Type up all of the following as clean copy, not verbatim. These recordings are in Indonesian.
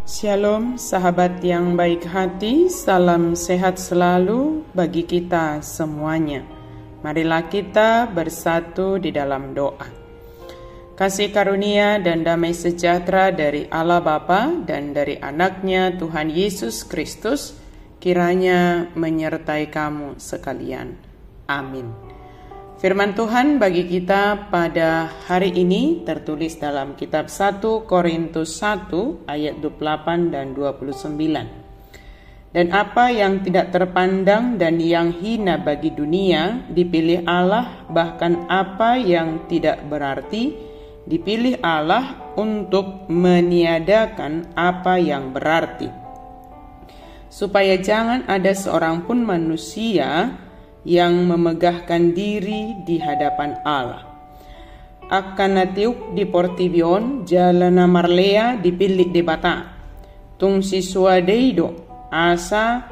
Shalom sahabat yang baik hati, salam sehat selalu bagi kita semuanya. Marilah kita bersatu di dalam doa. Kasih karunia dan damai sejahtera dari Allah Bapa dan dari anaknya Tuhan Yesus Kristus kiranya menyertai kamu sekalian. Amin. Firman Tuhan bagi kita pada hari ini tertulis dalam kitab 1 Korintus 1 ayat 28 dan 29. Dan apa yang tidak terpandang dan yang hina bagi dunia dipilih Allah, bahkan apa yang tidak berarti dipilih Allah untuk meniadakan apa yang berarti. Supaya jangan ada seorang pun manusia yang memegahkan diri di hadapan Allah. Akanatiuk di Portivion, jalana marlea dipilih di bata. Tung si suadeido, asa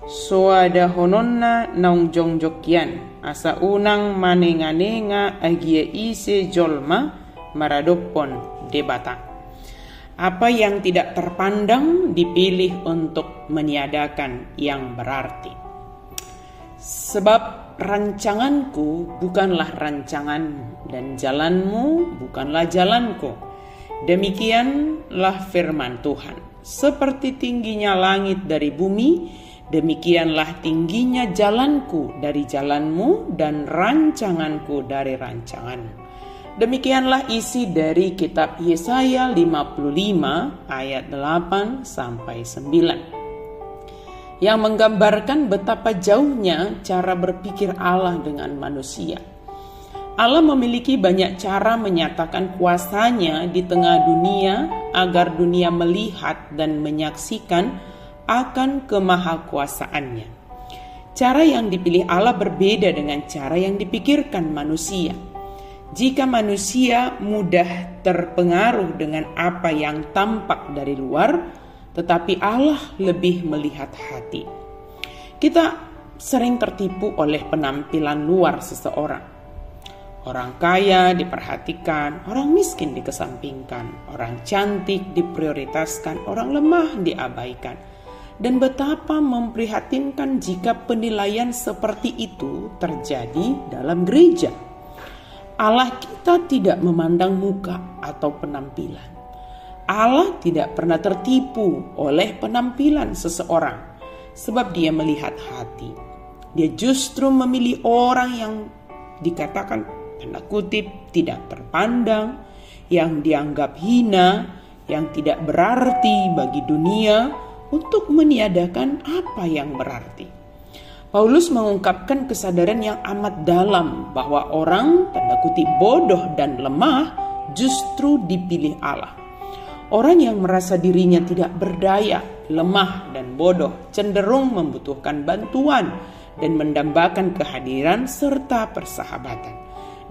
suada hononna naung jongjokyan. Asa unang manenga-nenga agie ise jolma maradopon di bata. Apa yang tidak terpandang dipilih untuk meniadakan yang berarti. Sebab rancanganku bukanlah rancanganmu, dan jalanmu bukanlah jalanku. Demikianlah firman Tuhan. Seperti tingginya langit dari bumi, demikianlah tingginya jalanku dari jalanmu, dan rancanganku dari rancanganmu. Demikianlah isi dari kitab Yesaya 55 ayat 8 sampai 9. Yang menggambarkan betapa jauhnya cara berpikir Allah dengan manusia. Allah memiliki banyak cara menyatakan kuasanya di tengah dunia agar dunia melihat dan menyaksikan akan kemahakuasaannya. Cara yang dipilih Allah berbeda dengan cara yang dipikirkan manusia. Jika manusia mudah terpengaruh dengan apa yang tampak dari luar, tetapi Allah lebih melihat hati. Kita sering tertipu oleh penampilan luar seseorang. Orang kaya diperhatikan, orang miskin dikesampingkan, orang cantik diprioritaskan, orang lemah diabaikan. Dan betapa memprihatinkan jika penilaian seperti itu terjadi dalam gereja. Allah kita tidak memandang muka atau penampilan. Allah tidak pernah tertipu oleh penampilan seseorang, sebab Dia melihat hati. Dia justru memilih orang yang dikatakan tanda kutip tidak terpandang, yang dianggap hina, yang tidak berarti bagi dunia, untuk meniadakan apa yang berarti. Paulus mengungkapkan kesadaran yang amat dalam bahwa orang tanda kutip bodoh dan lemah justru dipilih Allah. Orang yang merasa dirinya tidak berdaya, lemah dan bodoh cenderung membutuhkan bantuan dan mendambakan kehadiran serta persahabatan.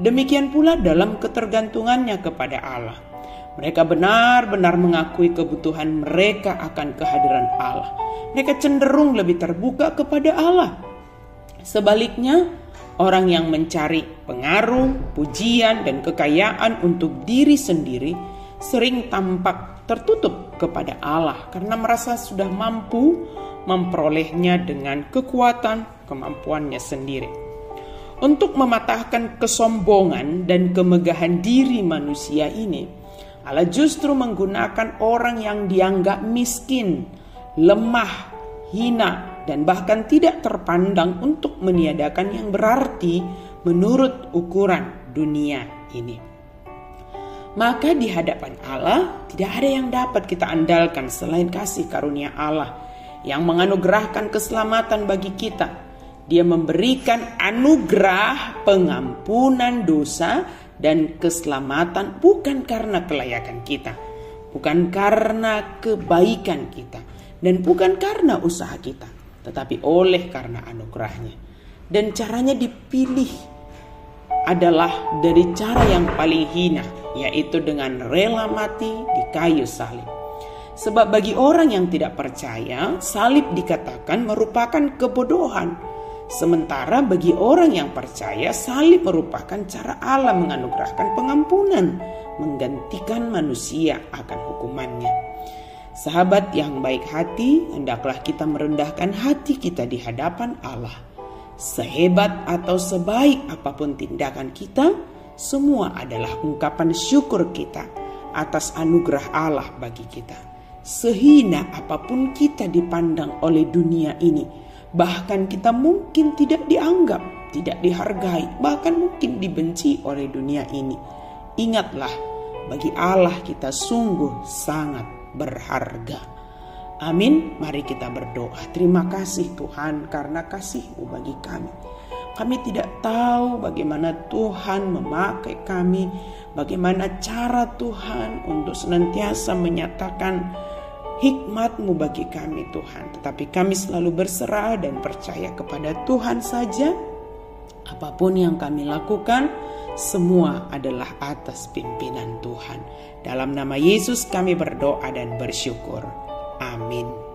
Demikian pula dalam ketergantungannya kepada Allah. Mereka benar-benar mengakui kebutuhan mereka akan kehadiran Allah. Mereka cenderung lebih terbuka kepada Allah. Sebaliknya, orang yang mencari pengaruh, pujian, dan kekayaan untuk diri sendiri sering tampak tertutup kepada Allah karena merasa sudah mampu memperolehnya dengan kekuatan kemampuannya sendiri. Untuk mematahkan kesombongan dan kemegahan diri manusia ini, Allah justru menggunakan orang yang dianggap miskin, lemah, hina, dan bahkan tidak terpandang untuk meniadakan yang berarti menurut ukuran dunia ini. Maka di hadapan Allah tidak ada yang dapat kita andalkan selain kasih karunia Allah yang menganugerahkan keselamatan bagi kita. Dia memberikan anugerah pengampunan dosa dan keselamatan bukan karena kelayakan kita, bukan karena kebaikan kita, dan bukan karena usaha kita, tetapi oleh karena anugerahnya. Dan caranya dipilih adalah dari cara yang paling hina, yaitu dengan rela mati di kayu salib. Sebab bagi orang yang tidak percaya, salib dikatakan merupakan kebodohan. Sementara bagi orang yang percaya, salib merupakan cara Allah menganugerahkan pengampunan, menggantikan manusia akan hukumannya. Sahabat yang baik hati, hendaklah kita merendahkan hati kita di hadapan Allah. Sehebat atau sebaik apapun tindakan kita, semua adalah ungkapan syukur kita atas anugerah Allah bagi kita. Sehina apapun kita dipandang oleh dunia ini, bahkan kita mungkin tidak dianggap, tidak dihargai, bahkan mungkin dibenci oleh dunia ini. Ingatlah, bagi Allah kita sungguh sangat berharga. Amin. Mari kita berdoa. Terima kasih Tuhan karena kasih-Mu bagi kami. Kami tidak tahu bagaimana Tuhan memakai kami, bagaimana cara Tuhan untuk senantiasa menyatakan hikmat-Mu bagi kami Tuhan. Tetapi kami selalu berserah dan percaya kepada Tuhan saja. Apapun yang kami lakukan, semua adalah atas pimpinan Tuhan. Dalam nama Yesus kami berdoa dan bersyukur. Amin.